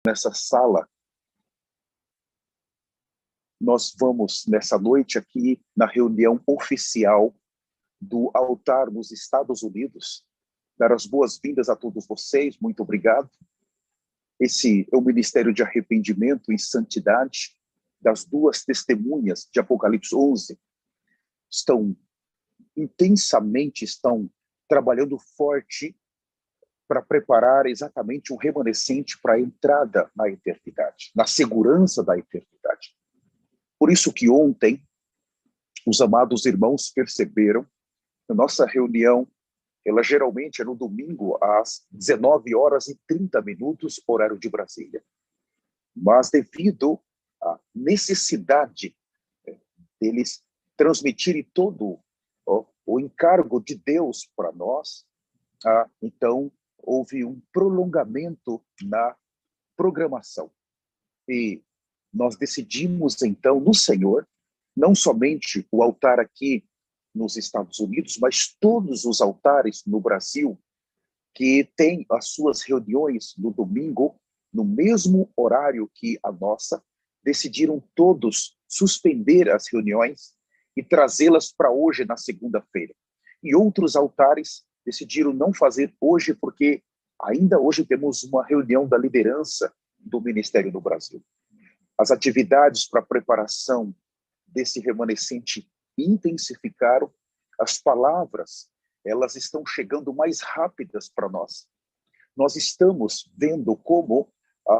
nessa sala, nós vamos, nessa noite aqui, na reunião oficial do altar nos Estados Unidos, dar as boas-vindas a todos vocês, muito obrigado. Esse é o Ministério de Arrependimento e Santidade das duas testemunhas de Apocalipse 11. Estão trabalhando forte para preparar exatamente um remanescente para a entrada na eternidade, na segurança da eternidade. Por isso que ontem, os amados irmãos perceberam, a nossa reunião, ela geralmente é no domingo, às 19h30, horário de Brasília. Mas devido à necessidade deles transmitirem todo o encargo de Deus para nós, então houve um prolongamento na programação. E nós decidimos, então, no Senhor, não somente o altar aqui nos Estados Unidos, mas todos os altares no Brasil que têm as suas reuniões no domingo, no mesmo horário que a nossa, decidiram todos suspender as reuniões e trazê-las para hoje, na segunda-feira. E outros altares decidiram não fazer hoje, porque ainda hoje temos uma reunião da liderança do Ministério do Brasil. As atividades para a preparação desse remanescente intensificaram. As palavras, elas estão chegando mais rápidas para nós. Nós estamos vendo como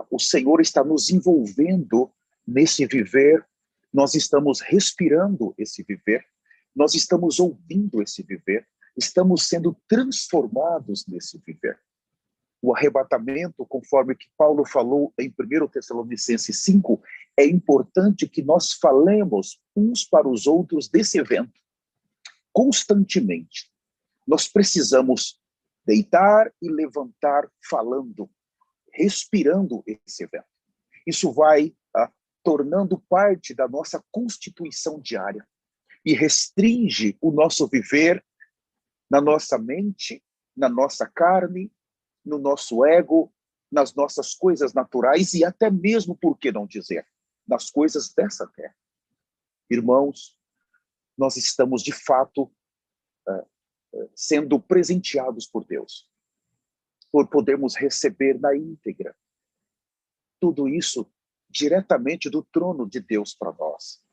o Senhor está nos envolvendo nesse viver, nós estamos respirando esse viver, nós estamos ouvindo esse viver, estamos sendo transformados nesse viver. O arrebatamento, conforme que Paulo falou em 1 Tessalonicenses 5, é importante que nós falemos uns para os outros desse evento, constantemente. Nós precisamos deitar e levantar falando, respirando esse evento. Isso vai tornando parte da nossa constituição diária e restringe o nosso viver na nossa mente, na nossa carne, no nosso ego, nas nossas coisas naturais e até mesmo, por que não dizer, nas coisas dessa terra. Irmãos, nós estamos de fato sendo presenteados por Deus, por podermos receber na íntegra tudo isso diretamente do trono de Deus para nós.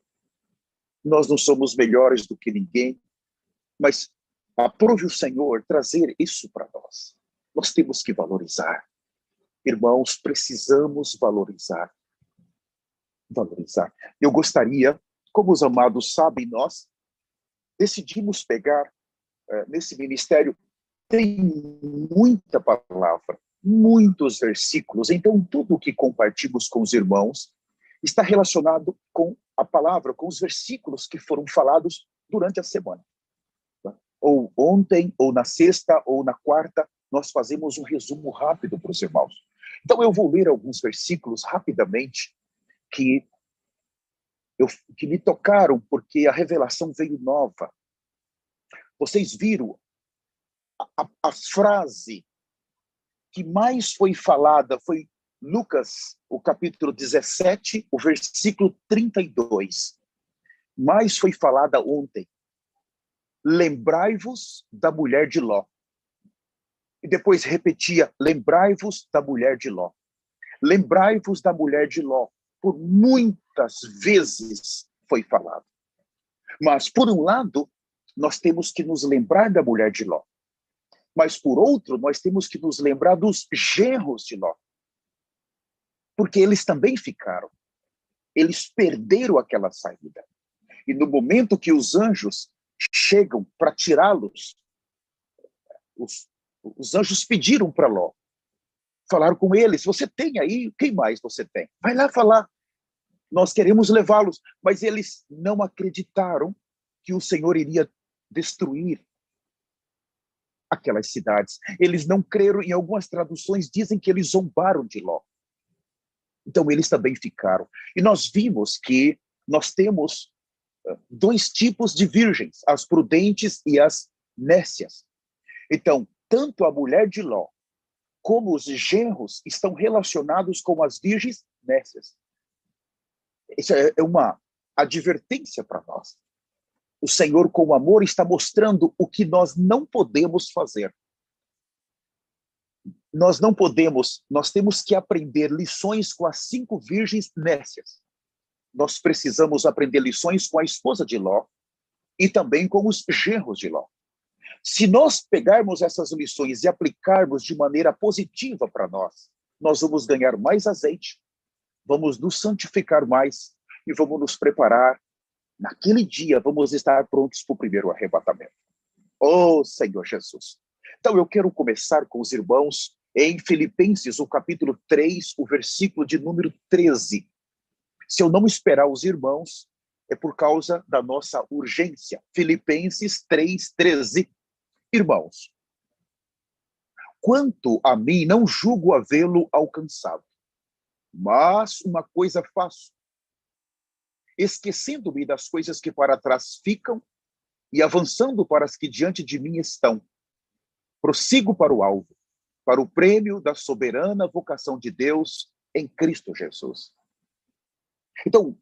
Nós não somos melhores do que ninguém, mas aprove o Senhor trazer isso para nós. Nós temos que valorizar. Irmãos, precisamos valorizar. Valorizar. Eu gostaria, como os amados sabem, nós decidimos pegar nesse ministério, tem muita palavra, muitos versículos, então tudo o que compartilhamos com os irmãos está relacionado com a palavra, com os versículos que foram falados durante a semana. Ou ontem, ou na sexta, ou na quarta, nós fazemos um resumo rápido para os irmãos. Então eu vou ler alguns versículos rapidamente que me tocaram, porque a revelação veio nova. Vocês viram a frase que mais foi falada, foi Lucas, o capítulo 17, o versículo 32. Mais foi falada ontem. Lembrai-vos da mulher de Ló. E depois repetia, lembrai-vos da mulher de Ló. Lembrai-vos da mulher de Ló. Por muitas vezes foi falado. Mas, por um lado, nós temos que nos lembrar da mulher de Ló. Mas, por outro, nós temos que nos lembrar dos genros de Ló. Porque eles também ficaram. Eles perderam aquela saída. E no momento que os anjos chegam para tirá-los, os anjos pediram para Ló. Falaram com eles, você tem aí? Quem mais você tem? Vai lá falar. Nós queremos levá-los. Mas eles não acreditaram que o Senhor iria destruir aquelas cidades. Eles não creram, em algumas traduções dizem que eles zombaram de Ló. Então eles também ficaram. E nós vimos que nós temos dois tipos de virgens, as prudentes e as nécias. Então, tanto a mulher de Ló, como os genros estão relacionados com as virgens nécias. Isso é uma advertência para nós. O Senhor, com amor, está mostrando o que nós não podemos fazer. Nós não podemos, nós temos que aprender lições com as 5 virgens nécias. Nós precisamos aprender lições com a esposa de Ló e também com os genros de Ló. Se nós pegarmos essas lições e aplicarmos de maneira positiva para nós, nós vamos ganhar mais azeite, vamos nos santificar mais e vamos nos preparar. Naquele dia, vamos estar prontos para o primeiro arrebatamento. Oh, Senhor Jesus! Então, eu quero começar com os irmãos em Filipenses, o capítulo 3, o versículo de número 13. Se eu não esperar os irmãos, é por causa da nossa urgência. Filipenses 3, 13. Irmãos, quanto a mim, não julgo havê-lo alcançado, mas uma coisa faço, esquecendo-me das coisas que para trás ficam e avançando para as que diante de mim estão. Prossigo para o alvo, para o prêmio da soberana vocação de Deus em Cristo Jesus. Então,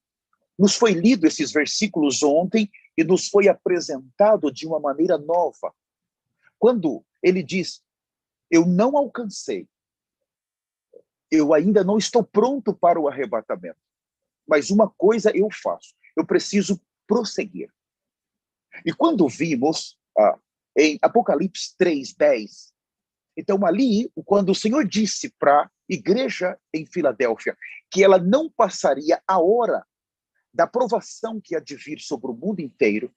nos foi lido esses versículos ontem e nos foi apresentado de uma maneira nova. Quando ele diz, eu não alcancei, eu ainda não estou pronto para o arrebatamento, mas uma coisa eu faço, eu preciso prosseguir. E quando vimos em Apocalipse 3:10, então ali, quando o Senhor disse para a igreja em Filadélfia que ela não passaria a hora da provação que há de vir sobre o mundo inteiro,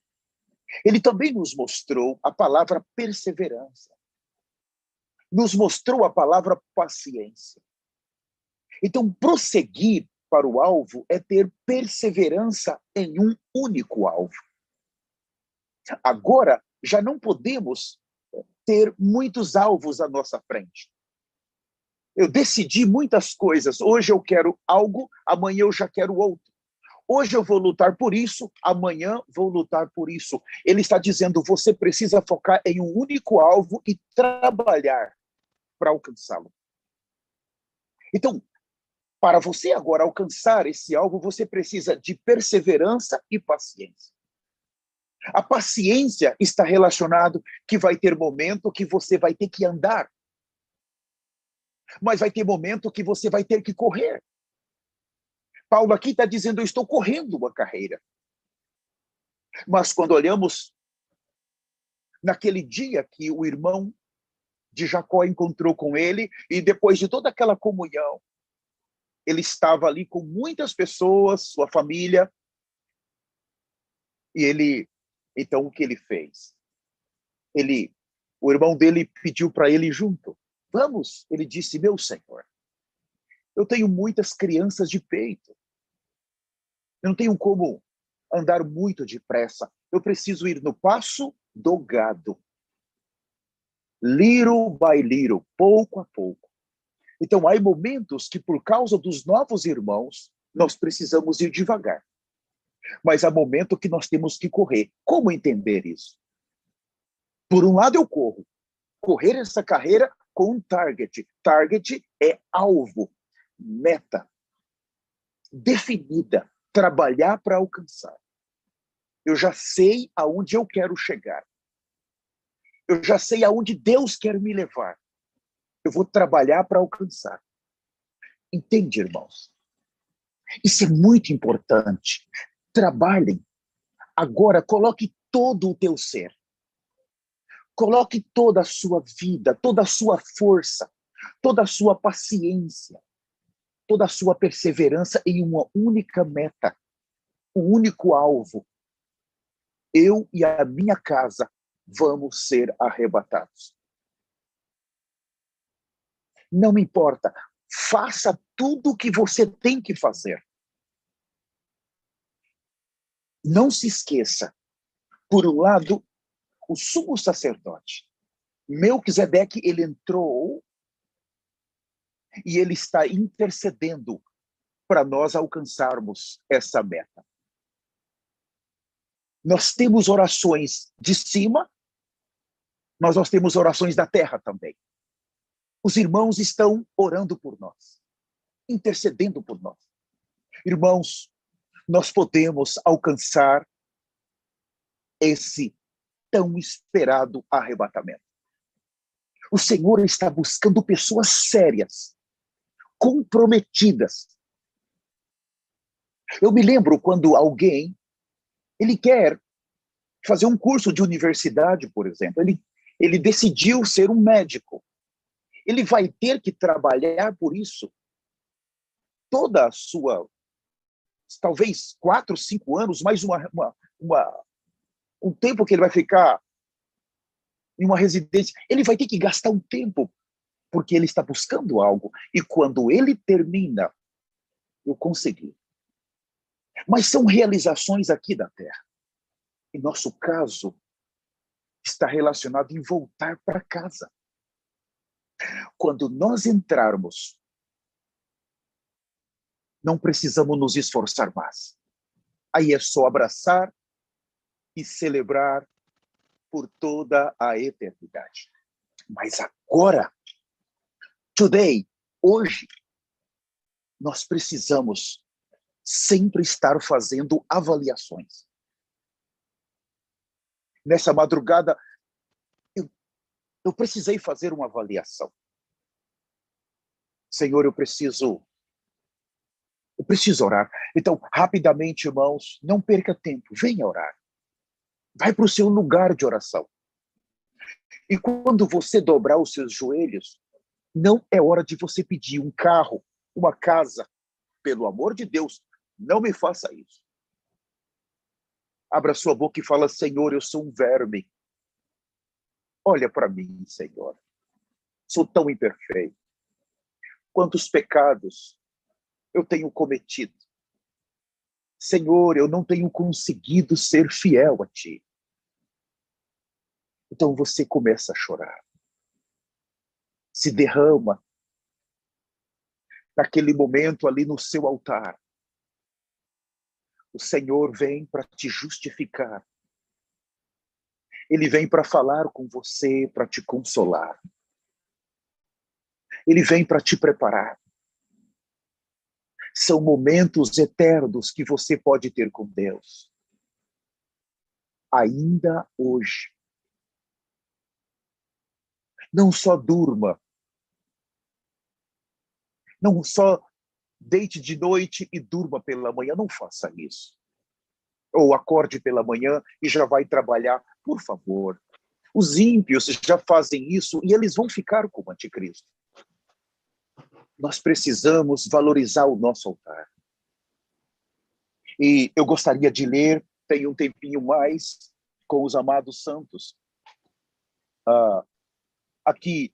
ele também nos mostrou a palavra perseverança, nos mostrou a palavra paciência. Então, prosseguir para o alvo é ter perseverança em um único alvo. Agora, já não podemos ter muitos alvos à nossa frente. Eu decidi muitas coisas. Hoje eu quero algo, amanhã eu já quero outro. Hoje eu vou lutar por isso, amanhã vou lutar por isso. Ele está dizendo, você precisa focar em um único alvo e trabalhar para alcançá-lo. Então, para você agora alcançar esse alvo, você precisa de perseverança e paciência. A paciência está relacionado que vai ter momento que você vai ter que andar. Mas vai ter momento que você vai ter que correr. Paulo aqui está dizendo, eu estou correndo uma carreira. Mas quando olhamos naquele dia que o irmão de Jacó encontrou com ele, e depois de toda aquela comunhão, ele estava ali com muitas pessoas, sua família, e ele, então o que ele fez? O irmão dele pediu para ele ir junto. Vamos, ele disse, meu senhor, eu tenho muitas crianças de peito, eu não tenho como andar muito depressa, eu preciso ir no passo do gado. Little by little, pouco a pouco. Então, há momentos que, por causa dos novos irmãos, nós precisamos ir devagar. Mas há momentos que nós temos que correr. Como entender isso? Por um lado, eu corro. Correr essa carreira com um target. Target é alvo, meta, definida, trabalhar para alcançar. Eu já sei aonde eu quero chegar. Eu já sei aonde Deus quer me levar. Eu vou trabalhar para alcançar. Entende, irmãos? Isso é muito importante. Trabalhem. Agora, coloque todo o teu ser. Coloque toda a sua vida, toda a sua força, toda a sua paciência, toda a sua perseverança em uma única meta, um único alvo. Eu e a minha casa vamos ser arrebatados. Não me importa. Faça tudo o que você tem que fazer. Não se esqueça, por um lado, o sumo sacerdote, Melquisedeque, ele entrou e ele está intercedendo para nós alcançarmos essa meta. Nós temos orações de cima, mas nós temos orações da terra também. Os irmãos estão orando por nós, intercedendo por nós. Irmãos, nós podemos alcançar esse tão esperado arrebatamento. O Senhor está buscando pessoas sérias, comprometidas. Eu me lembro quando alguém, ele quer fazer um curso de universidade, por exemplo, ele decidiu ser um médico. Ele vai ter que trabalhar por isso toda a sua, talvez 4, 5 anos, mais um tempo que ele vai ficar em uma residência. Ele vai ter que gastar um tempo, porque ele está buscando algo. E quando ele termina, eu consegui. Mas são realizações aqui da Terra. Em nosso caso, está relacionado em voltar para casa. Quando nós entrarmos, não precisamos nos esforçar mais. Aí é só abraçar e celebrar por toda a eternidade. Mas agora, hoje, nós precisamos sempre estar fazendo avaliações. Nessa madrugada, eu precisei fazer uma avaliação. Senhor, eu preciso orar. Então, rapidamente, irmãos, não perca tempo, venha orar. Vai para o seu lugar de oração. E quando você dobrar os seus joelhos, não é hora de você pedir um carro, uma casa. Pelo amor de Deus, não me faça isso. Abra sua boca e fala, Senhor, eu sou um verme. Olha para mim, Senhor. Sou tão imperfeito. Quantos pecados eu tenho cometido. Senhor, eu não tenho conseguido ser fiel a Ti. Então você começa a chorar. Se derrama naquele momento ali no seu altar. O Senhor vem para te justificar. Ele vem para falar com você, para te consolar. Ele vem para te preparar. São momentos eternos que você pode ter com Deus. Ainda hoje. Não só durma. Não só deite de noite e durma pela manhã. Não faça isso. Ou acorde pela manhã e já vai trabalhar. Por favor. Os ímpios já fazem isso e eles vão ficar como anticristo. Nós precisamos valorizar o nosso altar. E eu gostaria de ler, tem um tempinho mais, com os amados santos. Aqui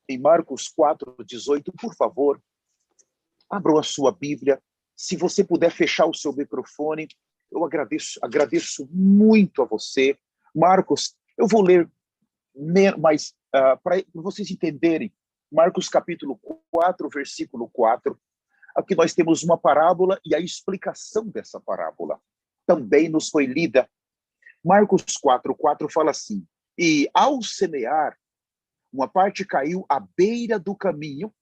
em Marcos 4:18, por favor, abram a sua Bíblia. Se você puder fechar o seu microfone, eu agradeço muito a você. Marcos, eu vou ler, mas para vocês entenderem, Marcos capítulo 4, versículo 4, aqui nós temos uma parábola e a explicação dessa parábola também nos foi lida. Marcos 4:4 fala assim, e ao semear, uma parte caiu à beira do caminho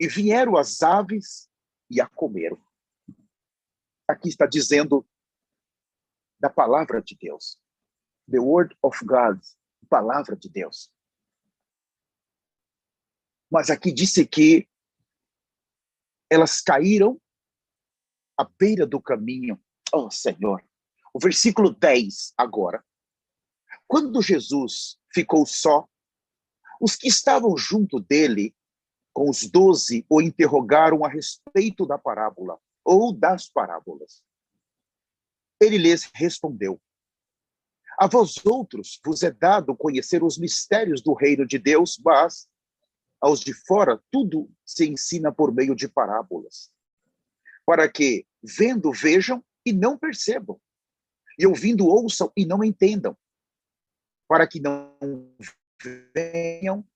e vieram as aves e a comeram. Aqui está dizendo da palavra de Deus. The word of God, palavra de Deus. Mas aqui disse que elas caíram à beira do caminho. Oh, Senhor. O versículo 10 agora. Quando Jesus ficou só, os que estavam junto dele, com os 12, o interrogaram a respeito da parábola, ou das parábolas. Ele lhes respondeu, a vós outros vos é dado conhecer os mistérios do reino de Deus, mas aos de fora tudo se ensina por meio de parábolas, para que, vendo, vejam e não percebam, e ouvindo, ouçam e não entendam, para que não venham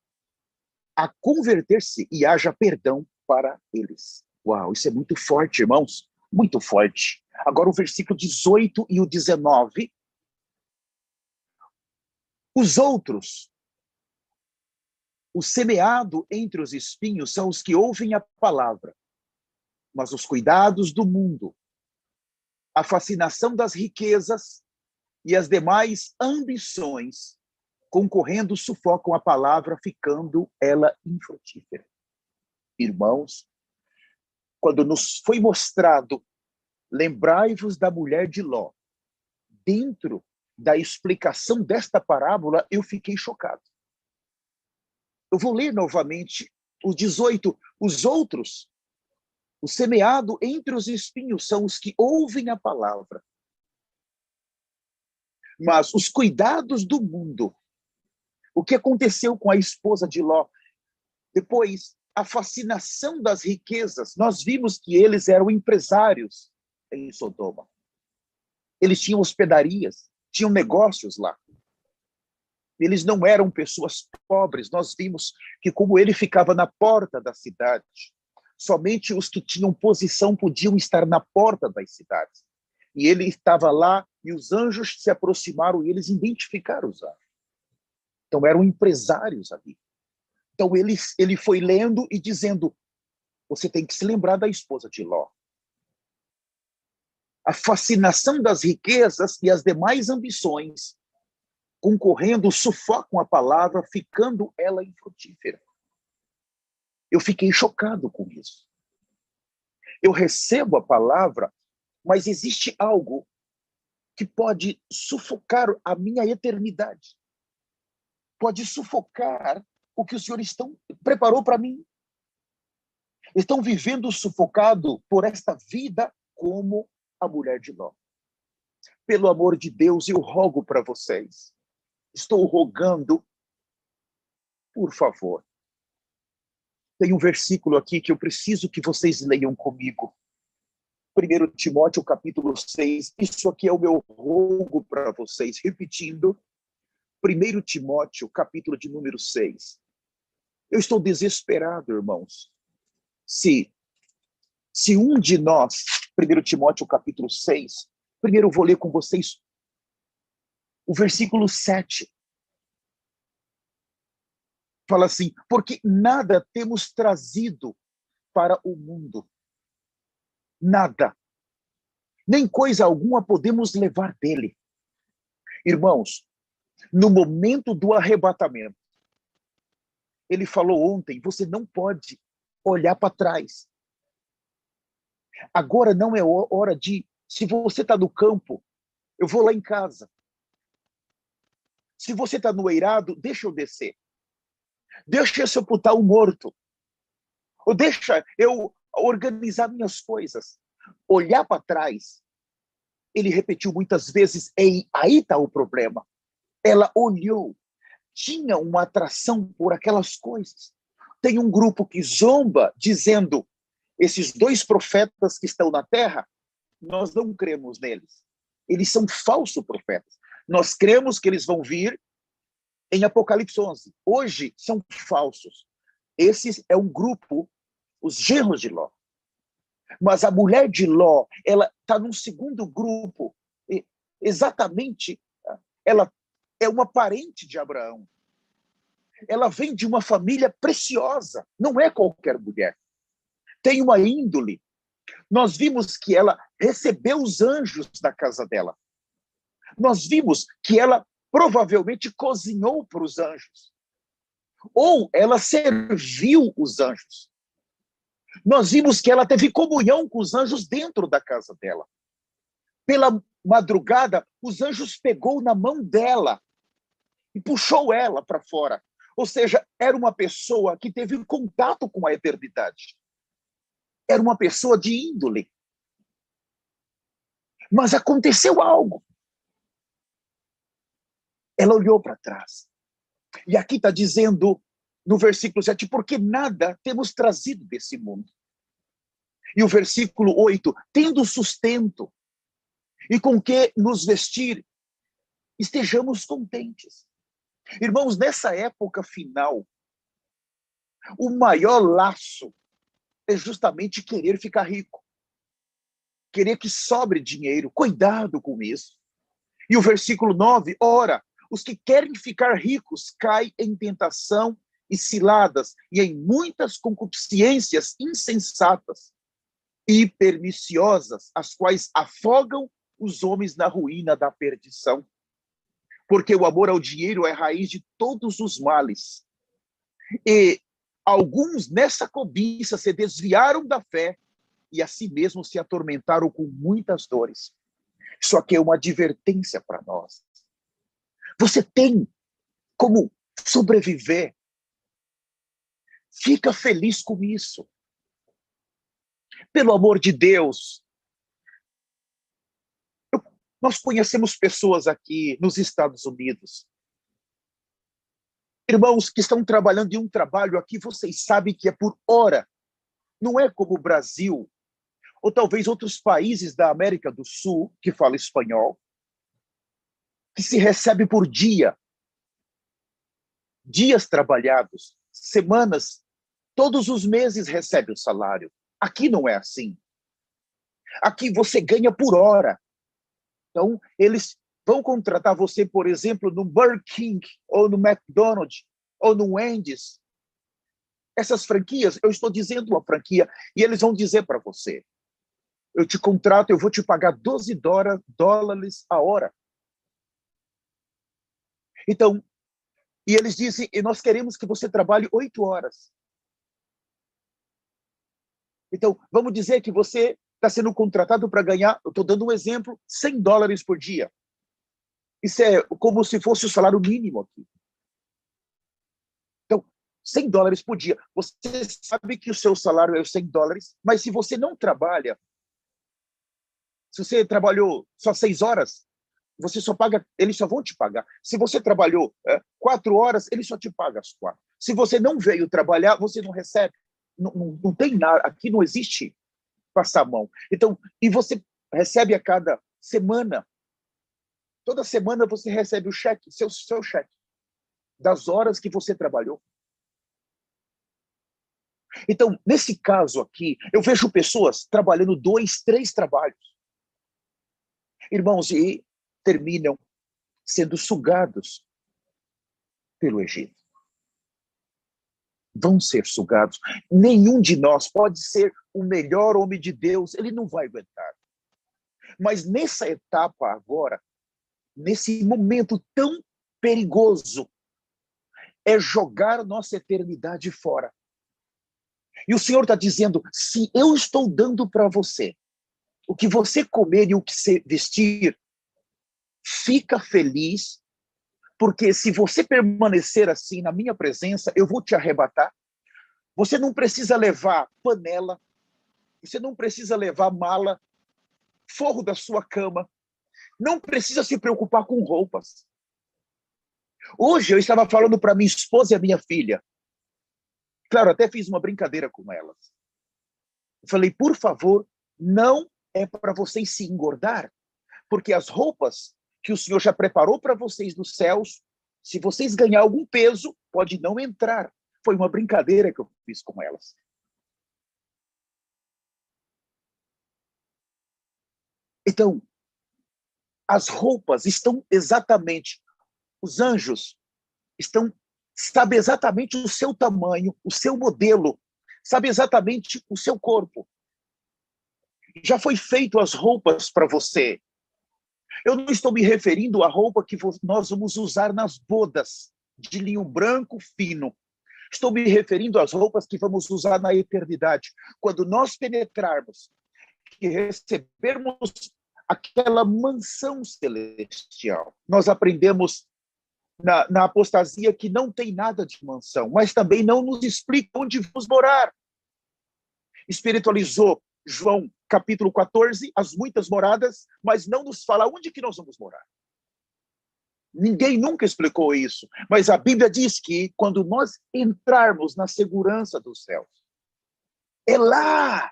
a converter-se e haja perdão para eles. Uau, isso é muito forte, irmãos, muito forte. Agora o versículo 18 e o 19. O semeado entre os espinhos são os que ouvem a palavra, mas os cuidados do mundo, a fascinação das riquezas e as demais ambições, concorrendo, sufocam a palavra, ficando ela infrutífera. Irmãos, quando nos foi mostrado, lembrai-vos da mulher de Ló, dentro da explicação desta parábola, eu fiquei chocado. Eu vou ler novamente os 18. Os outros, o semeado entre os espinhos, são os que ouvem a palavra. Mas os cuidados do mundo, o que aconteceu com a esposa de Ló, depois a fascinação das riquezas, nós vimos que eles eram empresários em Sodoma. Eles tinham hospedarias, tinham negócios lá. Eles não eram pessoas pobres. Nós vimos que, como ele ficava na porta da cidade, somente os que tinham posição podiam estar na porta das cidades. E ele estava lá, e os anjos se aproximaram, e eles identificaram os anjos. Então, eram empresários ali. Então, ele foi lendo e dizendo, você tem que se lembrar da esposa de Ló. A fascinação das riquezas e as demais ambições, concorrendo, sufocam a palavra, ficando ela infrutífera. Eu fiquei chocado com isso. Eu recebo a palavra, mas existe algo que pode sufocar a minha eternidade. Pode sufocar o que o Senhor preparou para mim. Estão vivendo sufocado por esta vida como a mulher de Ló. Pelo amor de Deus, eu rogo para vocês. Estou rogando, por favor. Tem um versículo aqui que eu preciso que vocês leiam comigo. 1 Timóteo, capítulo 6. Isso aqui é o meu rogo para vocês. Repetindo, 1 Timóteo, capítulo de número 6. Eu estou desesperado, irmãos. Se um de nós, 1 Timóteo, capítulo 6, primeiro eu vou ler com vocês o versículo 7. Fala assim, porque nada temos trazido para o mundo. Nada. Nem coisa alguma podemos levar dele. Irmãos, no momento do arrebatamento, ele falou ontem, você não pode olhar para trás. Agora não é hora de, se você está no campo, eu vou lá em casa. Se você está no eirado, deixa eu descer. Deixa eu sepultar o morto. Ou deixa eu organizar minhas coisas. Olhar para trás. Ele repetiu muitas vezes, e aí está o problema. Ela olhou. Tinha uma atração por aquelas coisas. Tem um grupo que zomba, dizendo, esses 2 profetas que estão na terra, nós não cremos neles. Eles são falsos profetas. Nós cremos que eles vão vir em Apocalipse 11. Hoje são falsos. Esse é um grupo, os genros de Ló. Mas a mulher de Ló, ela está num segundo grupo. Exatamente, ela é uma parente de Abraão. Ela vem de uma família preciosa. Não é qualquer mulher. Tem uma índole. Nós vimos que ela recebeu os anjos da casa dela. Nós vimos que ela provavelmente cozinhou para os anjos. Ou ela serviu os anjos. Nós vimos que ela teve comunhão com os anjos dentro da casa dela. Pela madrugada, os anjos pegou na mão dela e puxou ela para fora. Ou seja, era uma pessoa que teve contato com a eternidade. Era uma pessoa de índole. Mas aconteceu algo. Ela olhou para trás. E aqui está dizendo, no versículo 7, porque nada temos trazido desse mundo. E o versículo 8, tendo sustento e com que nos vestir, estejamos contentes. Irmãos, nessa época final, o maior laço é justamente querer ficar rico. Querer que sobre dinheiro. Cuidado com isso. E o versículo 9, ora, os que querem ficar ricos caem em tentação e ciladas, e em muitas concupiscências insensatas e perniciosas, as quais afogam os homens na ruína da perdição. Porque o amor ao dinheiro é a raiz de todos os males. E alguns nessa cobiça se desviaram da fé e a si mesmos se atormentaram com muitas dores. Isso aqui é uma advertência para nós. Você tem como sobreviver. Fica feliz com isso. Pelo amor de Deus. Nós conhecemos pessoas aqui nos Estados Unidos. Irmãos que estão trabalhando em um trabalho aqui, vocês sabem que é por hora. Não é como o Brasil, ou talvez outros países da América do Sul, que falam espanhol, que se recebe por dia. Dias trabalhados, semanas, todos os meses recebe o salário. Aqui não é assim. Aqui você ganha por hora. Então, eles vão contratar você, por exemplo, no Burger King, ou no McDonald's, ou no Wendy's. Essas franquias, eu estou dizendo uma franquia, e eles vão dizer para você, eu te contrato, eu vou te pagar $12 a hora. Então, e eles dizem, e nós queremos que você trabalhe 8 horas. Então, vamos dizer que você está sendo contratado para ganhar, eu estou dando um exemplo, $100 por dia. Isso é como se fosse o salário mínimo aqui. Então, $100 por dia. Você sabe que o seu salário é $100, mas se você não trabalha, se você trabalhou só 6 horas, você só paga, eles só vão te pagar. Se você trabalhou 4 horas, eles só te pagam as 4. Se você não veio trabalhar, você não recebe. Não tem nada, aqui não existe passar a mão. Então, e você recebe a cada semana. Toda semana você recebe o cheque, seu cheque, das horas que você trabalhou. Então, nesse caso aqui, eu vejo pessoas trabalhando 2, 3 trabalhos. Irmãos, e terminam sendo sugados pelo Egito. Vão ser sugados. Nenhum de nós pode ser o melhor homem de Deus, ele não vai aguentar. Mas nessa etapa agora, nesse momento tão perigoso, é jogar nossa eternidade fora. E o Senhor está dizendo, se eu estou dando para você o que você comer e o que você vestir, fica feliz, porque se você permanecer assim na minha presença, eu vou te arrebatar. Você não precisa levar panela, você não precisa levar mala, forro da sua cama, não precisa se preocupar com roupas. Hoje eu estava falando para minha esposa e a minha filha, claro, até fiz uma brincadeira com elas. Eu falei, por favor, não é para vocês se engordar, porque as roupas que o Senhor já preparou para vocês nos céus, se vocês ganhar algum peso, pode não entrar. Foi uma brincadeira que eu fiz com elas. Então, as roupas estão exatamente, os anjos estão, sabe exatamente o seu tamanho, o seu modelo, sabe exatamente o seu corpo. Já foi feito as roupas para você. Eu não estou me referindo à roupa que nós vamos usar nas bodas, de linho branco fino. Estou me referindo às roupas que vamos usar na eternidade. Quando nós penetrarmos e recebermos aquela mansão celestial. Nós aprendemos na apostasia que não tem nada de mansão, mas também não nos explica onde vamos morar. Espiritualizou João capítulo 14, as muitas moradas, mas não nos fala onde que nós vamos morar. Ninguém nunca explicou isso, mas a Bíblia diz que quando nós entrarmos na segurança dos céus, é lá.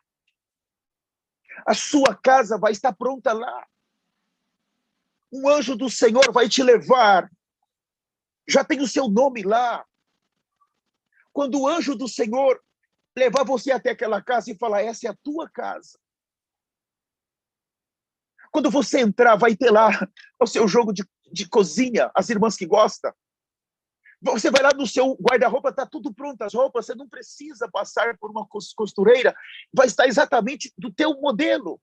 A sua casa vai estar pronta lá. Um anjo do Senhor vai te levar. Já tem o seu nome lá. Quando o anjo do Senhor levar você até aquela casa e falar, essa é a tua casa. Quando você entrar, vai ter lá o seu jogo de cozinha, as irmãs que gostam. Você vai lá no seu guarda-roupa, está tudo pronto, as roupas, você não precisa passar por uma costureira, vai estar exatamente do teu modelo.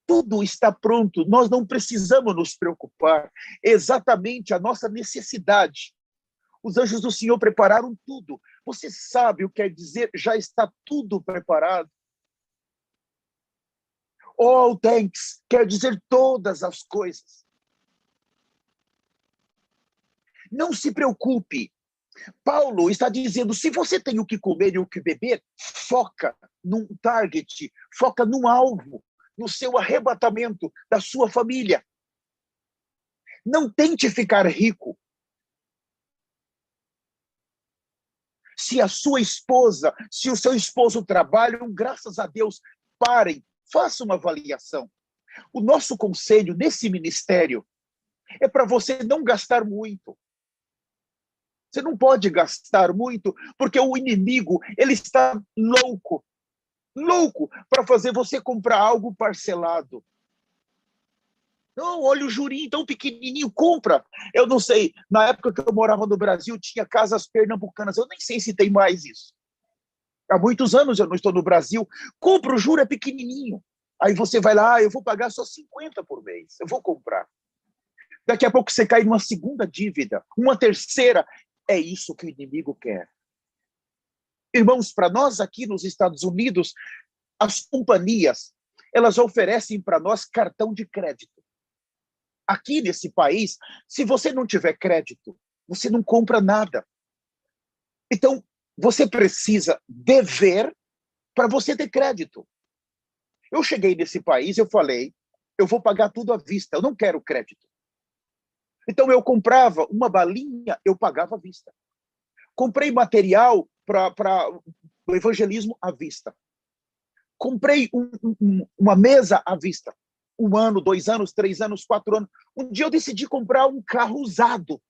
Tudo está pronto, nós não precisamos nos preocupar, exatamente a nossa necessidade. Os anjos do Senhor prepararam tudo. Você sabe o que quer dizer, já está tudo preparado. All thanks quer dizer todas as coisas. Não se preocupe. Paulo está dizendo, se você tem o que comer e o que beber, foca num target, foca num alvo, no seu arrebatamento da sua família. Não tente ficar rico. Se a sua esposa, se o seu esposo trabalham, graças a Deus, parem, façam uma avaliação. O nosso conselho nesse ministério é para você não gastar muito. Você não pode gastar muito, porque o inimigo, ele está louco para fazer você comprar algo parcelado. Não, olha o jurinho tão pequenininho, compra. Eu não sei, na época que eu morava no Brasil, tinha casas pernambucanas, eu nem sei se tem mais isso. Há muitos anos eu não estou no Brasil. Compra, o juro é pequenininho. Aí você vai lá, eu vou pagar só 50 por mês, eu vou comprar. Daqui a pouco você cai numa segunda dívida, uma terceira. É isso que o inimigo quer. Irmãos, para nós aqui nos Estados Unidos, as companhias, elas oferecem para nós cartão de crédito. Aqui nesse país, se você não tiver crédito, você não compra nada. Então, você precisa dever para você ter crédito. Eu cheguei nesse país, eu falei, eu vou pagar tudo à vista, eu não quero crédito. Então, eu comprava uma balinha, eu pagava à vista. Comprei material para o evangelismo à vista. Comprei uma mesa à vista. 1 ano, 2 anos, 3 anos, 4 anos. Um dia eu decidi comprar um carro usado,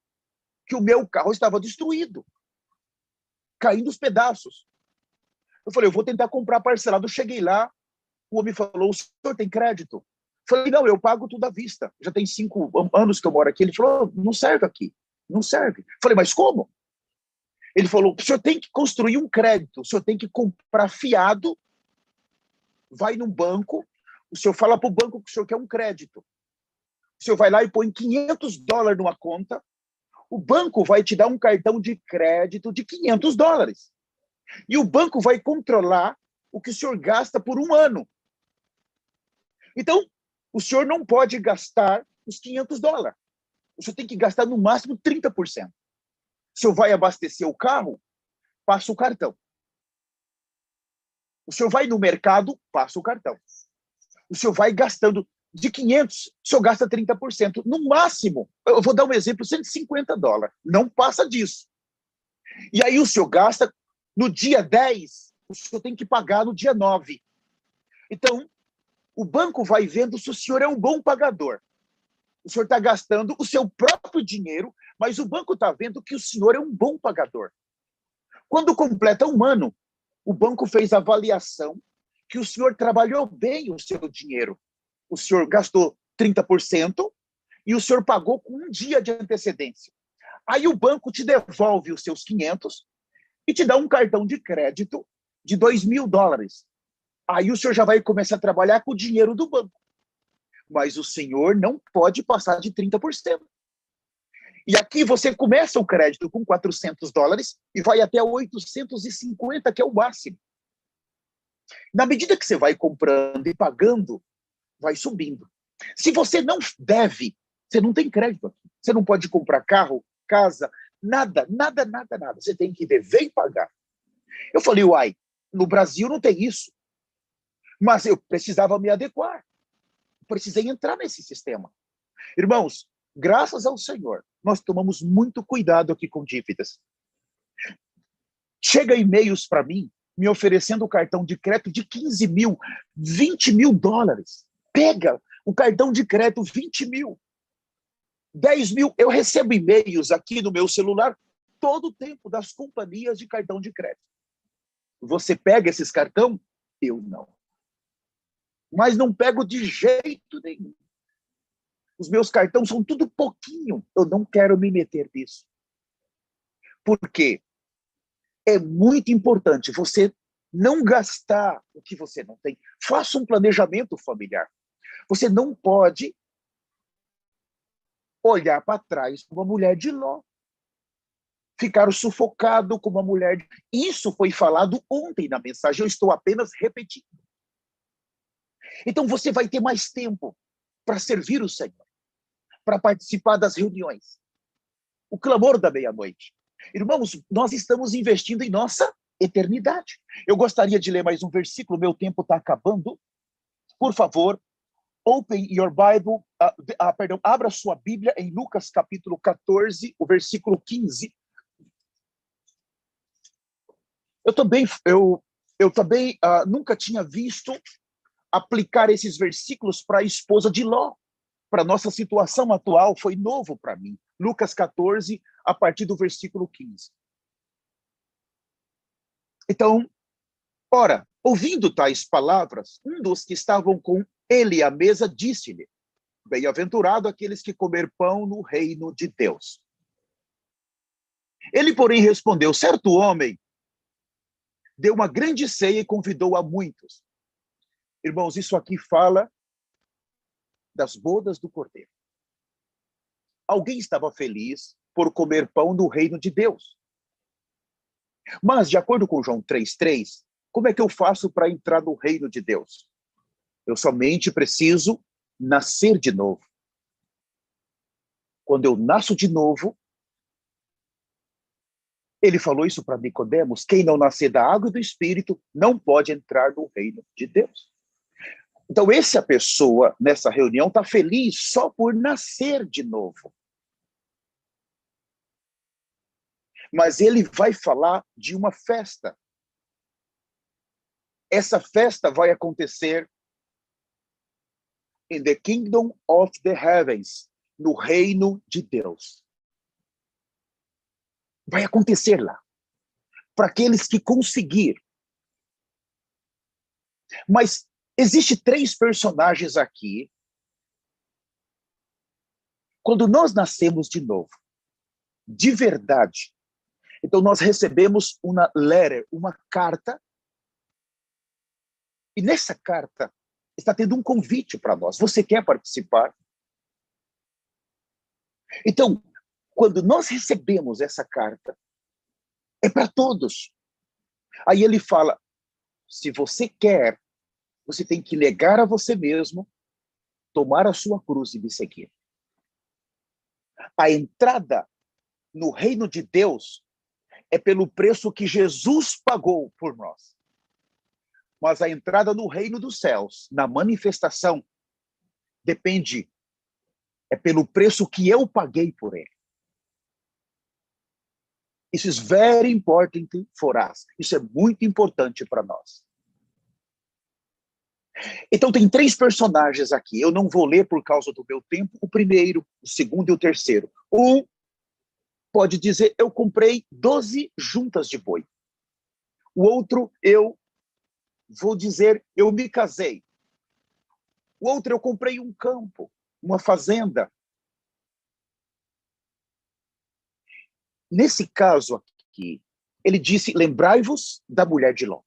que o meu carro estava destruído, caindo os pedaços. Eu falei, eu vou tentar comprar parcelado. Eu cheguei lá, o homem falou, o senhor tem crédito? Eu falei, não, eu pago tudo à vista. Já tem 5 anos que eu moro aqui. Ele falou, não serve aqui, não serve. Eu falei, mas como? Ele falou, o senhor tem que construir um crédito, o senhor tem que comprar fiado, vai num banco, o senhor fala para o banco que o senhor quer um crédito. O senhor vai lá e põe $500 numa conta, o banco vai te dar um cartão de crédito de $500. E o banco vai controlar o que o senhor gasta por 1 ano. Então, o senhor não pode gastar os $500. O senhor tem que gastar no máximo 30%. O senhor vai abastecer o carro, passa o cartão. O senhor vai no mercado, passa o cartão. O senhor vai gastando de 500, o senhor gasta 30%. No máximo, eu vou dar um exemplo, $150. Não passa disso. E aí o senhor gasta no dia 10, o senhor tem que pagar no dia 9. Então, o banco vai vendo se o senhor é um bom pagador. O senhor está gastando o seu próprio dinheiro, mas o banco está vendo que o senhor é um bom pagador. Quando completa 1 ano, o banco fez a avaliação que o senhor trabalhou bem o seu dinheiro. O senhor gastou 30% e o senhor pagou com 1 dia de antecedência. Aí o banco te devolve os seus 500 e te dá um cartão de crédito de $2.000. Aí o senhor já vai começar a trabalhar com o dinheiro do banco. Mas o senhor não pode passar de 30%. E aqui você começa o crédito com $400 e vai até 850, que é o máximo. Na medida que você vai comprando e pagando, vai subindo. Se você não deve, você não tem crédito aqui. Você não pode comprar carro, casa, nada. Você tem que dever e pagar. Eu falei, uai, no Brasil não tem isso. Mas eu precisava me adequar. Precisei entrar nesse sistema. Irmãos, graças ao Senhor, nós tomamos muito cuidado aqui com dívidas. Chega e-mails para mim, me oferecendo o cartão de crédito de 15 mil, $20.000. Pega o cartão de crédito, 20 mil, 10 mil. Eu recebo e-mails aqui no meu celular todo o tempo das companhias de cartão de crédito. Você pega esses cartão? Eu não. Mas não pego de jeito nenhum. Os meus cartões são tudo pouquinho. Eu não quero me meter nisso. Por quê? É muito importante você não gastar o que você não tem. Faça um planejamento familiar. Você não pode olhar para trás como uma mulher de Ló. Ficar sufocado como uma mulher. Isso foi falado ontem na mensagem, eu estou apenas repetindo. Então você vai ter mais tempo para servir o Senhor, para participar das reuniões. O clamor da meia-noite. Irmãos, nós estamos investindo em nossa eternidade. Eu gostaria de ler mais um versículo, meu tempo está acabando. Por favor, open your Bible, abra sua Bíblia em Lucas capítulo 14, o versículo 15. Eu também nunca tinha visto aplicar esses versículos para a esposa de Ló. Para a nossa situação atual, foi novo para mim. Lucas 14, a partir do versículo 15. Então, ora, ouvindo tais palavras, um dos que estavam com ele à mesa disse-lhe: bem-aventurado aqueles que comer pão no reino de Deus. Ele, porém, respondeu: certo homem deu uma grande ceia e convidou a muitos. Irmãos, isso aqui fala das bodas do Cordeiro. Alguém estava feliz por comer pão no reino de Deus. Mas, de acordo com João 3,3, como é que eu faço para entrar no reino de Deus? Eu somente preciso nascer de novo. Quando eu nasço de novo, ele falou isso para Nicodemos: quem não nascer da água e do Espírito não pode entrar no reino de Deus. Então, essa pessoa, nessa reunião, está feliz só por nascer de novo. Mas ele vai falar de uma festa. Essa festa vai acontecer in the kingdom of the heavens, no reino de Deus. Vai acontecer lá, para aqueles que conseguir. Mas existe 3 personagens aqui. Quando nós nascemos de novo, de verdade, então nós recebemos uma letter, uma carta, e nessa carta está tendo um convite para nós. Você quer participar? Então, quando nós recebemos essa carta, é para todos. Aí ele fala: se você quer, você tem que negar a você mesmo, tomar a sua cruz e me seguir. A entrada no reino de Deus é pelo preço que Jesus pagou por nós. Mas a entrada no reino dos céus, na manifestação, é pelo preço que eu paguei por ele. Isso is very important for us. Isso é muito importante para nós. Então tem 3 personagens aqui. Eu não vou ler por causa do meu tempo o primeiro, o segundo e o terceiro. Um pode dizer: eu comprei 12 juntas de boi. O outro, eu vou dizer: eu me casei. O outro, eu comprei um campo, uma fazenda. Nesse caso aqui, ele disse: lembrai-vos da mulher de Ló.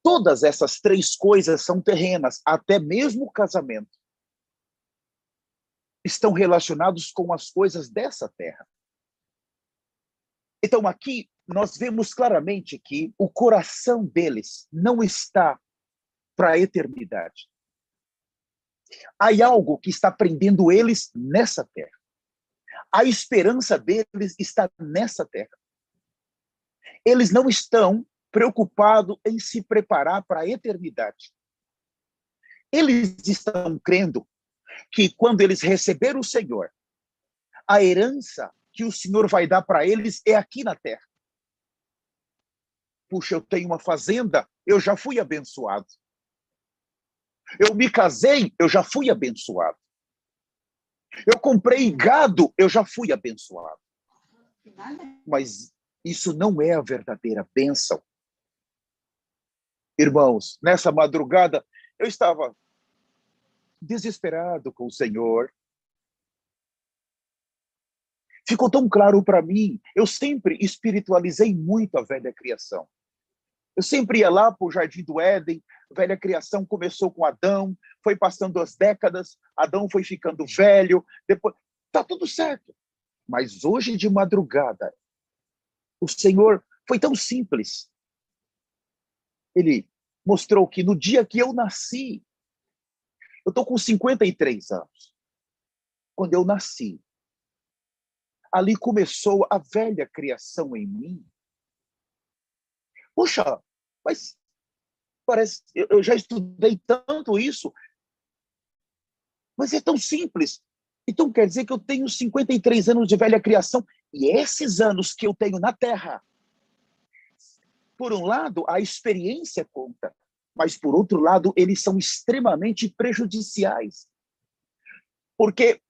Todas essas 3 coisas são terrenas, até mesmo o casamento. Estão relacionados com as coisas dessa terra. Então aqui nós vemos claramente que o coração deles não está para a eternidade. Há algo que está prendendo eles nessa terra. A esperança deles está nessa terra. Eles não estão preocupados em se preparar para a eternidade. Eles estão crendo que quando eles receberem o Senhor, a herança que o Senhor vai dar para eles é aqui na terra. Puxa, eu tenho uma fazenda, eu já fui abençoado. Eu me casei, eu já fui abençoado. Eu comprei gado, eu já fui abençoado. Mas isso não é a verdadeira bênção. Irmãos, nessa madrugada, eu estava desesperado com o Senhor. Ficou tão claro para mim. Eu sempre espiritualizei muito a velha criação. Eu sempre ia lá para o Jardim do Éden, a velha criação começou com Adão, foi passando as décadas, Adão foi ficando velho, depois está tudo certo. Mas hoje de madrugada, o Senhor foi tão simples. Ele mostrou que no dia que eu nasci, eu estou com 53 anos, quando eu nasci, ali começou a velha criação em mim. Poxa, mas parece, eu já estudei tanto isso, mas é tão simples. Então quer dizer que eu tenho 53 anos de velha criação, e esses anos que eu tenho na Terra, por um lado, a experiência conta, mas por outro lado, eles são extremamente prejudiciais. Porque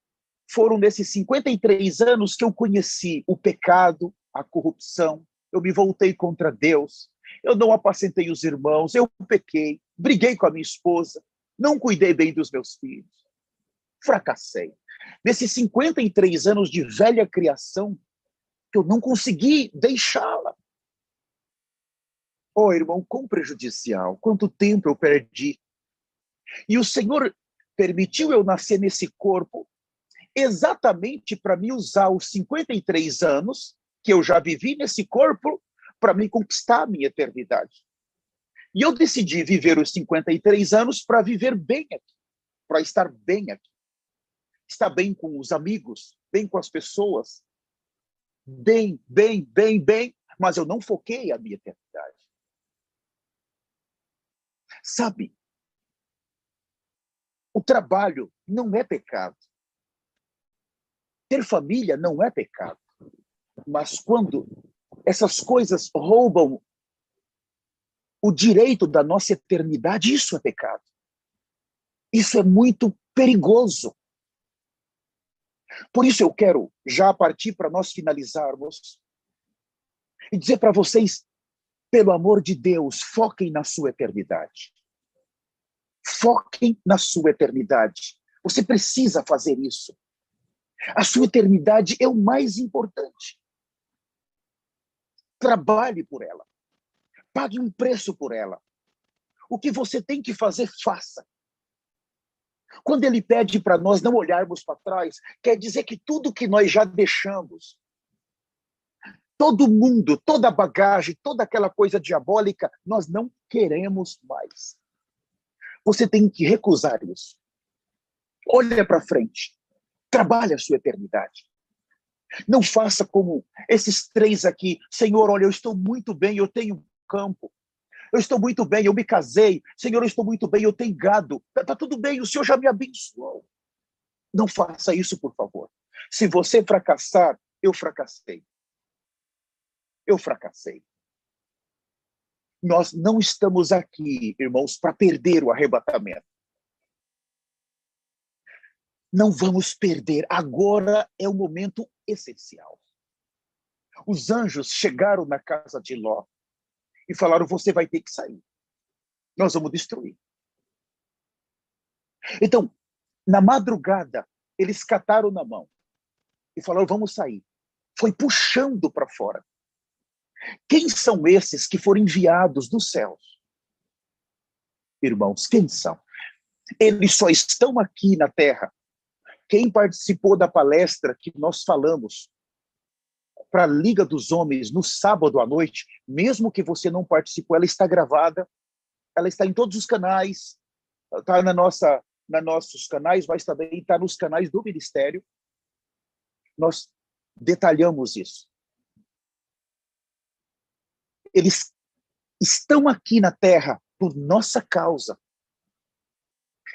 foram nesses 53 anos que eu conheci o pecado, a corrupção, eu me voltei contra Deus, eu não apacentei os irmãos, eu pequei, briguei com a minha esposa, não cuidei bem dos meus filhos, fracassei. Nesses 53 anos de velha criação, eu não consegui deixá-la. Oh, irmão, quão prejudicial, quanto tempo eu perdi. E o Senhor permitiu eu nascer nesse corpo exatamente para me usar os 53 anos que eu já vivi nesse corpo para me conquistar a minha eternidade. E eu decidi viver os 53 anos para viver bem aqui, para estar bem aqui. Estar bem com os amigos, bem com as pessoas, bem, mas eu não foquei a minha eternidade. Sabe, o trabalho não é pecado. Ter família não é pecado. Mas quando essas coisas roubam o direito da nossa eternidade, isso é pecado. Isso é muito perigoso. Por isso eu quero já partir para nós finalizarmos e dizer para vocês, pelo amor de Deus, foquem na sua eternidade. Foquem na sua eternidade. Você precisa fazer isso. A sua eternidade é o mais importante. Trabalhe por ela. Pague um preço por ela. O que você tem que fazer, faça. Quando ele pede para nós não olharmos para trás, quer dizer que tudo que nós já deixamos, todo mundo, toda a bagagem, toda aquela coisa diabólica, nós não queremos mais. Você tem que recusar isso. Olha para frente. Trabalhe a sua eternidade. Não faça como esses três aqui. Senhor, olha, eu estou muito bem, eu tenho campo. Eu estou muito bem, eu me casei. Senhor, eu estou muito bem, eu tenho gado. Está tudo bem, o Senhor já me abençoou. Não faça isso, por favor. Se você fracassar, eu fracassei. Eu fracassei. Nós não estamos aqui, irmãos, para perder o arrebatamento. Não vamos perder. Agora é o momento essencial. Os anjos chegaram na casa de Ló e falaram, você vai ter que sair. Nós vamos destruir. Então, na madrugada, eles cataram na mão e falaram, vamos sair. Foi puxando para fora. Quem são esses que foram enviados dos céus? Irmãos, quem são? Eles só estão aqui na terra. Quem participou da palestra que nós falamos para a Liga dos Homens no sábado à noite, mesmo que você não participou, ela está gravada, ela está em todos os canais, está nos nossos canais, mas também está nos canais do Ministério. Nós detalhamos isso. Eles estão aqui na terra por nossa causa.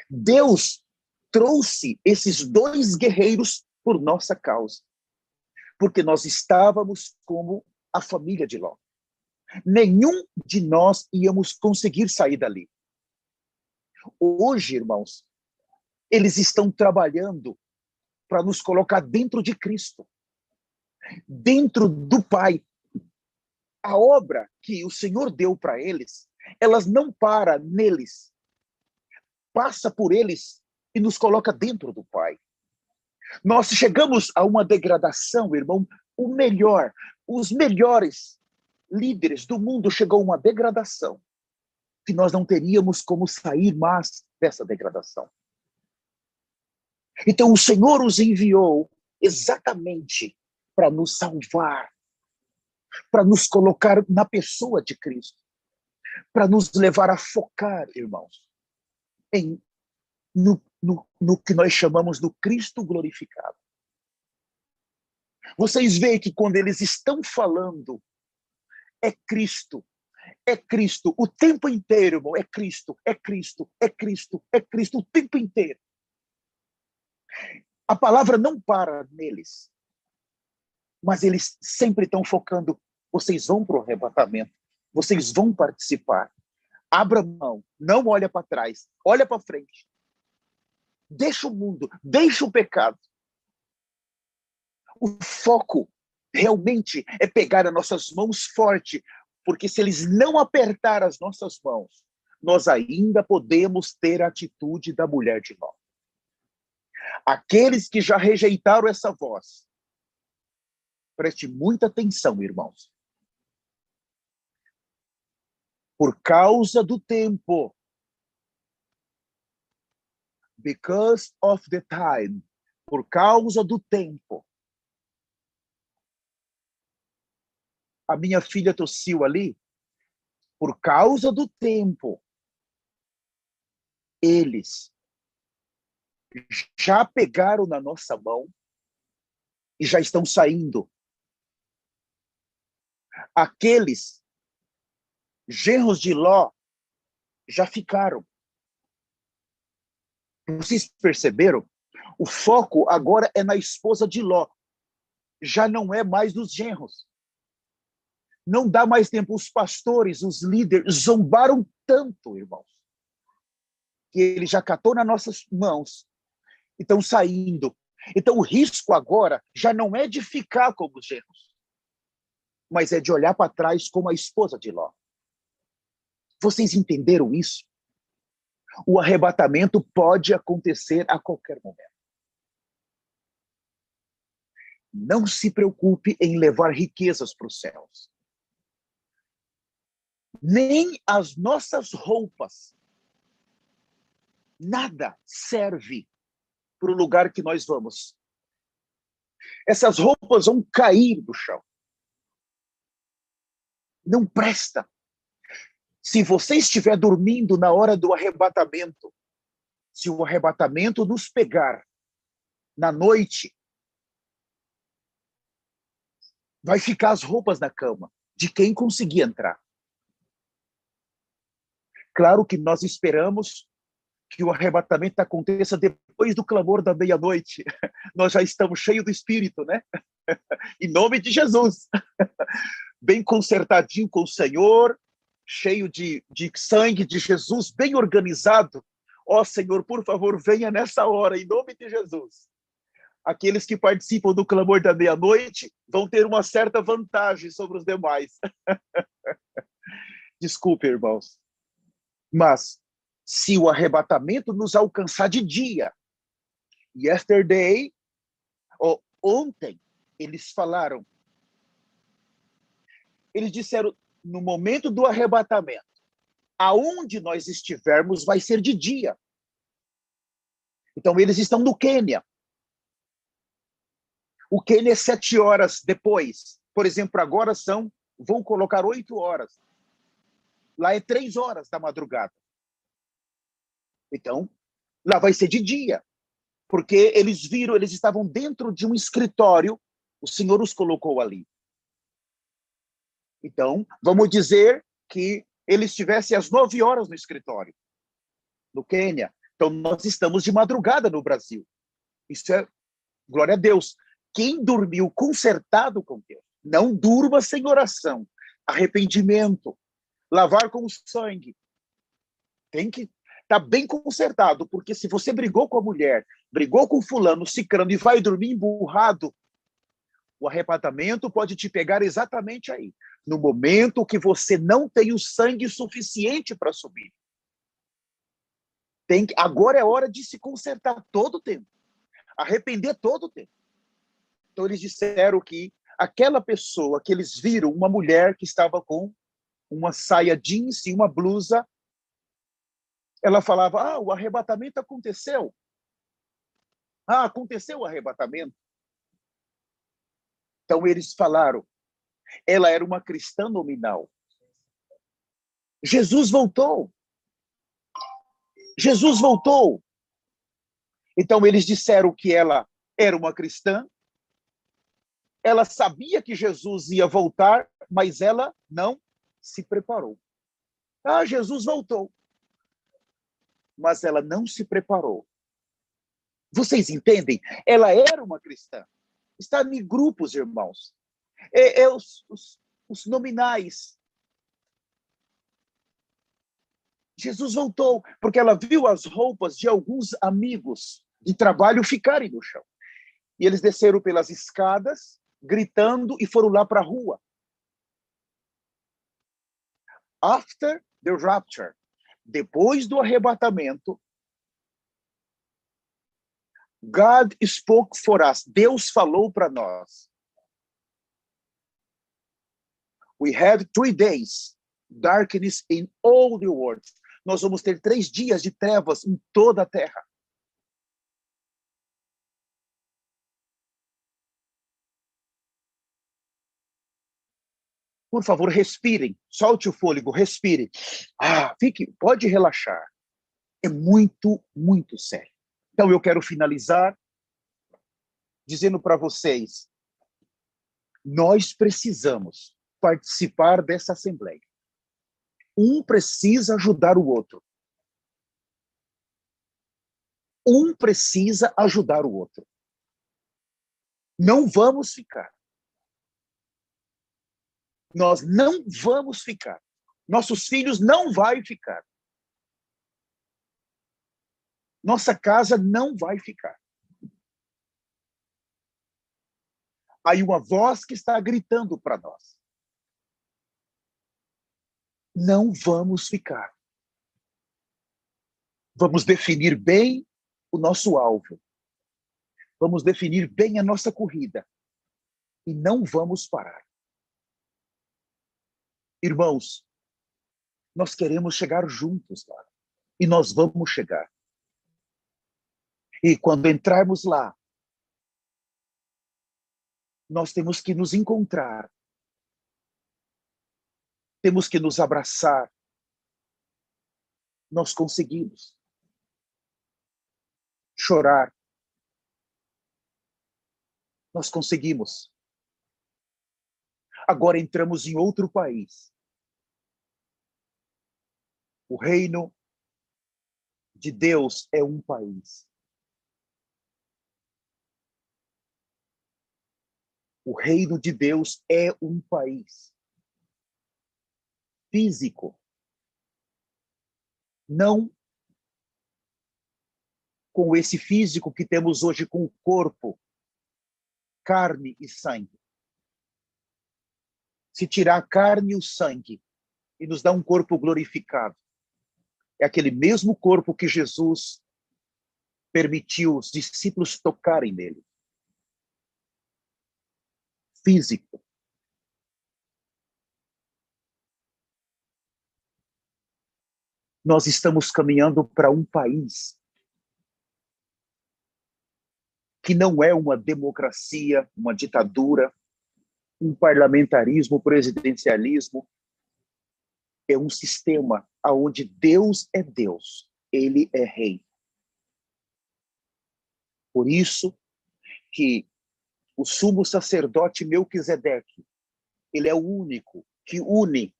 Deus trouxe esses dois guerreiros por nossa causa. Porque nós estávamos como a família de Ló. Nenhum de nós íamos conseguir sair dali. Hoje, irmãos, eles estão trabalhando para nos colocar dentro de Cristo, dentro do Pai. A obra que o Senhor deu para eles, elas não param neles, passa por eles e nos coloca dentro do Pai. Nós chegamos a uma degradação, irmão. Os melhores líderes do mundo chegou a uma degradação que nós não teríamos como sair mais dessa degradação. Então o Senhor os enviou exatamente para nos salvar, para nos colocar na pessoa de Cristo, para nos levar a focar, irmãos, no que nós chamamos do Cristo glorificado. Vocês veem que quando eles estão falando, é Cristo, o tempo inteiro, irmão, é Cristo, o tempo inteiro. A palavra não para neles, mas eles sempre estão focando, vocês vão para o arrebatamento, vocês vão participar. Abra mão, não olha para trás, olha para frente. Deixa o mundo, deixa o pecado. O foco realmente é pegar as nossas mãos forte, porque se eles não apertar as nossas mãos, nós ainda podemos ter a atitude da mulher de Ló. Aqueles que já rejeitaram essa voz, preste muita atenção, irmãos. Por causa do tempo, because of the time, por causa do tempo. A minha filha tossiu ali. Por causa do tempo, eles já pegaram na nossa mão e já estão saindo. Aqueles genros de Ló já ficaram. Vocês perceberam? O foco agora é na esposa de Ló. Já não é mais dos genros. Não dá mais tempo. Os pastores, os líderes, zombaram tanto, irmãos, que ele já catou nas nossas mãos e estão saindo. Então, o risco agora já não é de ficar como os genros, mas é de olhar para trás como a esposa de Ló. Vocês entenderam isso? O arrebatamento pode acontecer a qualquer momento. Não se preocupe em levar riquezas para os céus. Nem as nossas roupas. Nada serve para o lugar que nós vamos. Essas roupas vão cair do chão. Não presta. Se você estiver dormindo na hora do arrebatamento, se o arrebatamento nos pegar na noite, vai ficar as roupas na cama de quem conseguir entrar. Claro que nós esperamos que o arrebatamento aconteça depois do clamor da meia-noite. Nós já estamos cheios do Espírito, né? Em nome de Jesus. Bem consertadinho com o Senhor, cheio de sangue de Jesus, bem organizado. Ó Senhor, por favor, venha nessa hora, em nome de Jesus. Aqueles que participam do clamor da meia-noite vão ter uma certa vantagem sobre os demais. Desculpe, irmãos. Mas, se o arrebatamento nos alcançar de dia, yesterday, ou ontem, eles falaram, eles disseram, no momento do arrebatamento, aonde nós estivermos vai ser de dia. Então, eles estão no Quênia. O Quênia é 7 horas depois. Por exemplo, agora vão colocar 8 horas. Lá é 3 horas da madrugada. Então, lá vai ser de dia. Porque eles viram, eles estavam dentro de um escritório, o Senhor os colocou ali. Então, vamos dizer que eles estivessem às 9 horas no escritório, no Quênia. Então, nós estamos de madrugada no Brasil. Isso é, glória a Deus. Quem dormiu consertado com Deus, não durma sem oração, arrependimento, lavar com o sangue. Tem que estar bem consertado, porque se você brigou com a mulher, brigou com fulano, cicrano e vai dormir emburrado, o arrebatamento pode te pegar exatamente aí, no momento que você não tem o sangue suficiente para subir. Agora é hora de se consertar todo o tempo. arrepender todo o tempo. Então, eles disseram que aquela pessoa que eles viram, uma mulher que estava com uma saia jeans e uma blusa, ela falava, o arrebatamento aconteceu. Aconteceu o arrebatamento. Então, eles falaram, ela era uma cristã nominal. Jesus voltou. Jesus voltou. Então, eles disseram que ela era uma cristã, ela sabia que Jesus ia voltar, mas ela não se preparou. Jesus voltou. Mas ela não se preparou. Vocês entendem? Ela era uma cristã. Está em grupos, irmãos. Os nominais. Jesus voltou, porque ela viu as roupas de alguns amigos de trabalho ficarem no chão. E eles desceram pelas escadas, gritando, e foram lá para a rua. After the rapture, depois do arrebatamento, God spoke for us. Deus falou para nós. We have 3 days, darkness in all the world. Nós vamos ter 3 dias de trevas em toda a terra. Por favor, respirem. Solte o fôlego, respire. Pode relaxar. É muito, muito sério. Então, eu quero finalizar dizendo para vocês, nós precisamos participar dessa assembleia. Um precisa ajudar o outro. Um precisa ajudar o outro. Não vamos ficar. Nós não vamos ficar. Nossos filhos não vão ficar. Nossa casa não vai ficar. Aí uma voz que está gritando para nós. Não vamos ficar. Vamos definir bem o nosso alvo. Vamos definir bem a nossa corrida. E não vamos parar. Irmãos, nós queremos chegar juntos lá. E nós vamos chegar. E quando entrarmos lá, nós temos que nos encontrar. Temos que nos abraçar. Nós conseguimos. Chorar. Nós conseguimos. Agora entramos em outro país. O reino de Deus é um país. O reino de Deus é um país físico. Não com esse físico que temos hoje com o corpo, carne e sangue. Se tirar a carne e o sangue e nos dar um corpo glorificado, é aquele mesmo corpo que Jesus permitiu os discípulos tocarem nele. Físico. Nós estamos caminhando para um país que não é uma democracia, uma ditadura, um parlamentarismo, presidencialismo. É um sistema onde Deus é Deus, Ele é rei. Por isso que o sumo sacerdote Melquisedeque, ele é o único que une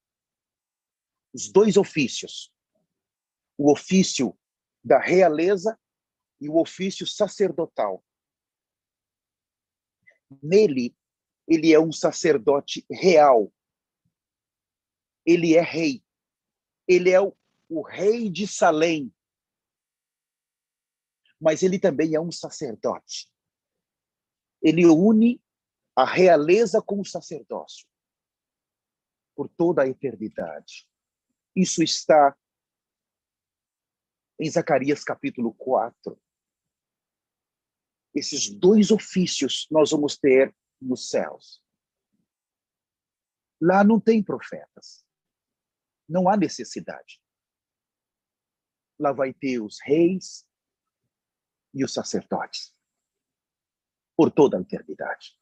os 2 ofícios. O ofício da realeza e o ofício sacerdotal. Nele, ele é um sacerdote real. Ele é rei. Ele é o rei de Salém. Mas ele também é um sacerdote. Ele une a realeza com o sacerdócio por toda a eternidade. Isso está em Zacarias capítulo 4. Esses dois ofícios nós vamos ter nos céus. Lá não tem profetas. Não há necessidade. Lá vai ter os reis e os sacerdotes. Por toda a eternidade.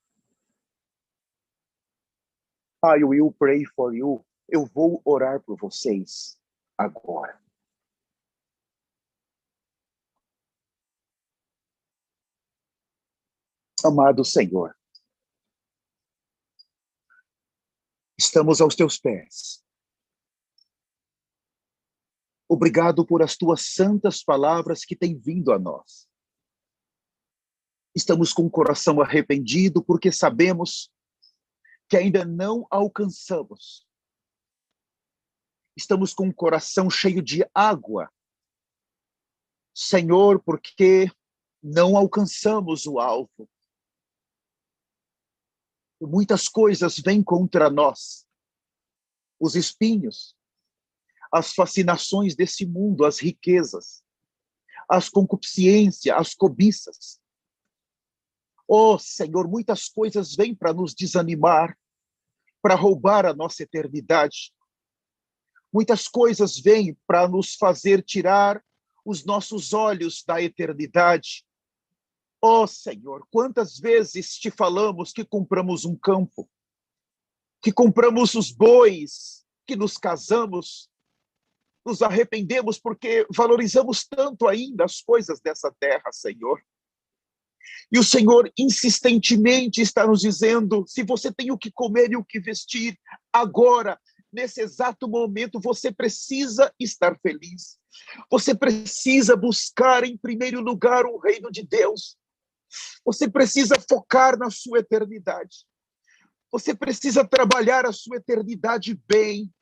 I will pray for you. Eu vou orar por vocês agora. Amado Senhor, estamos aos teus pés. Obrigado por as tuas santas palavras que têm vindo a nós. Estamos com o coração arrependido porque sabemos que ainda não alcançamos. Estamos com o coração cheio de água, Senhor, porque não alcançamos o alvo. Muitas coisas vêm contra nós. Os espinhos, as fascinações desse mundo, as riquezas, as concupiscências, as cobiças. Oh, Senhor, muitas coisas vêm para nos desanimar, para roubar a nossa eternidade. Muitas coisas vêm para nos fazer tirar os nossos olhos da eternidade. Oh, Senhor, quantas vezes te falamos que compramos um campo, que compramos os bois, que nos casamos, nos arrependemos porque valorizamos tanto ainda as coisas dessa terra, Senhor. E o Senhor insistentemente está nos dizendo, se você tem o que comer e o que vestir, agora, nesse exato momento, você precisa estar feliz. Você precisa buscar em primeiro lugar o reino de Deus. Você precisa focar na sua eternidade. Você precisa trabalhar a sua eternidade bem.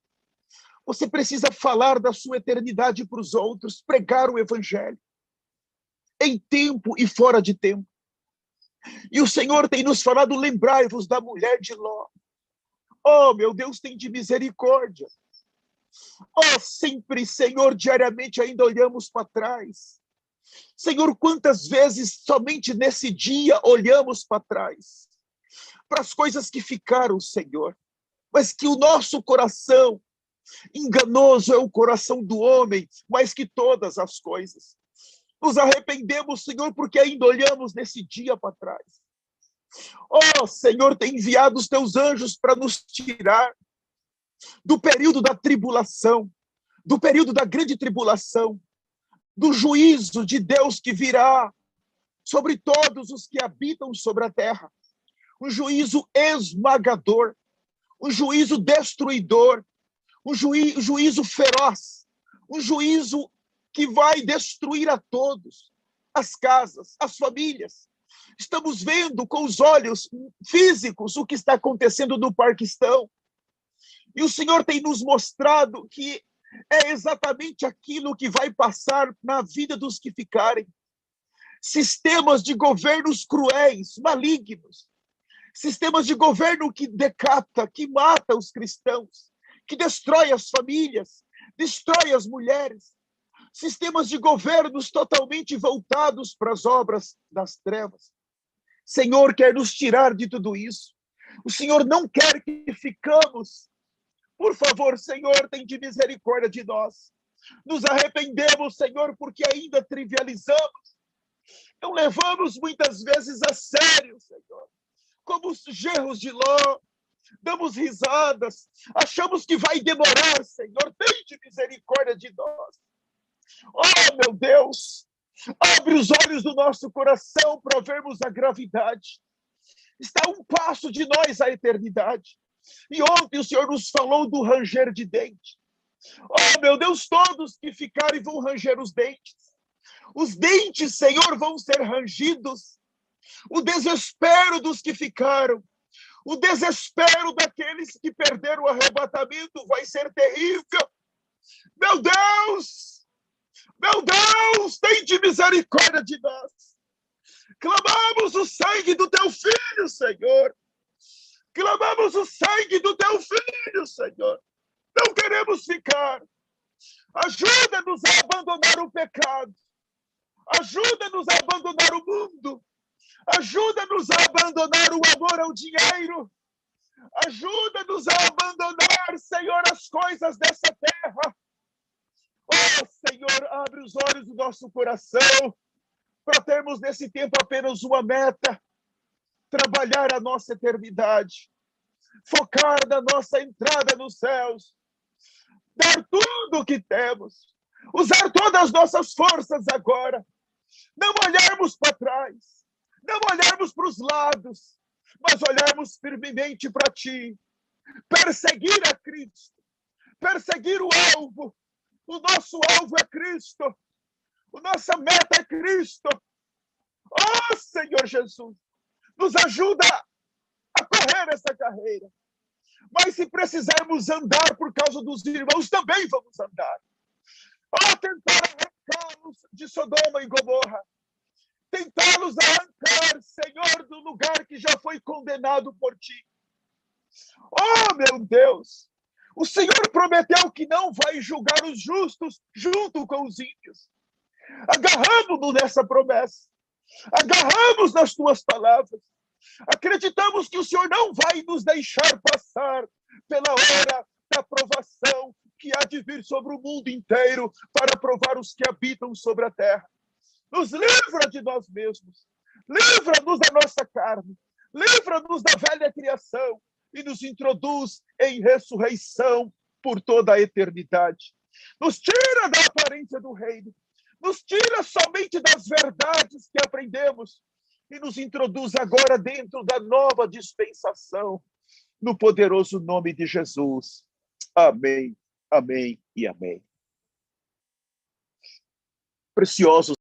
Você precisa falar da sua eternidade para os outros, pregar o evangelho, em tempo e fora de tempo. E o Senhor tem nos falado, lembrai-vos da mulher de Ló. Oh, meu Deus, tem de misericórdia. Oh, sempre, Senhor, diariamente ainda olhamos para trás. Senhor, quantas vezes somente nesse dia olhamos para trás, para as coisas que ficaram, Senhor, mas que o nosso coração enganoso é o coração do homem, mais que todas as coisas. Nos arrependemos, Senhor, porque ainda olhamos nesse dia para trás. Oh, Senhor, tem enviado os teus anjos para nos tirar do período da tribulação, do período da grande tribulação, do juízo de Deus que virá sobre todos os que habitam sobre a terra. Um juízo esmagador, um juízo destruidor, um juízo feroz, um juízo que vai destruir a todos, as casas, as famílias. Estamos vendo com os olhos físicos o que está acontecendo no Paquistão. E o Senhor tem nos mostrado que é exatamente aquilo que vai passar na vida dos que ficarem. Sistemas de governos cruéis, malignos. Sistemas de governo que decapita, que mata os cristãos, que destrói as famílias, destrói as mulheres. Sistemas de governos totalmente voltados para as obras das trevas. Senhor quer nos tirar de tudo isso. O Senhor não quer que ficamos. Por favor, Senhor, tem de misericórdia de nós. Nos arrependemos, Senhor, porque ainda trivializamos. Não levamos muitas vezes a sério, Senhor. Como os genros de Ló, damos risadas, achamos que vai demorar, Senhor. Tem de misericórdia de nós. Oh, meu Deus, abre os olhos do nosso coração para vermos a gravidade. Está a um passo de nós a eternidade. E ontem o Senhor nos falou do ranger de dente. Oh, meu Deus, todos que ficarem vão ranger os dentes. Os dentes, Senhor, vão ser rangidos. O desespero dos que ficaram. O desespero daqueles que perderam o arrebatamento vai ser terrível. Meu Deus! Meu Deus, tem de misericórdia de nós. Clamamos o sangue do teu filho, Senhor. Clamamos o sangue do teu filho, Senhor. Não queremos ficar. Ajuda-nos a abandonar o pecado. Ajuda-nos a abandonar o mundo. Ajuda-nos a abandonar o amor ao dinheiro. Ajuda-nos a abandonar, Senhor, as coisas dessa terra. Oh, Senhor, abre os olhos do nosso coração para termos nesse tempo apenas uma meta: trabalhar a nossa eternidade, focar na nossa entrada nos céus, dar tudo o que temos, usar todas as nossas forças agora, não olharmos para trás, não olharmos para os lados, mas olharmos firmemente para Ti, perseguir a Cristo, perseguir o alvo. O nosso alvo é Cristo, a nossa meta é Cristo. Oh, Senhor Jesus, nos ajuda a correr essa carreira. Mas se precisarmos andar por causa dos irmãos, também vamos andar. Oh, tentar arrancá-los de Sodoma e Gomorra. Tentá-los arrancar, Senhor, do lugar que já foi condenado por Ti. Oh, meu Deus! O Senhor prometeu que não vai julgar os justos junto com os ímpios. Agarramos-nos nessa promessa. Agarramos nas Tuas palavras. Acreditamos que o Senhor não vai nos deixar passar pela hora da provação que há de vir sobre o mundo inteiro para provar os que habitam sobre a terra. Nos livra de nós mesmos. Livra-nos da nossa carne. Livra-nos da velha criação e nos introduz em ressurreição por toda a eternidade. Nos tira da aparência do reino. Nos tira somente das verdades que aprendemos e nos introduz agora dentro da nova dispensação, no poderoso nome de Jesus. Amém, amém e amém. Preciosos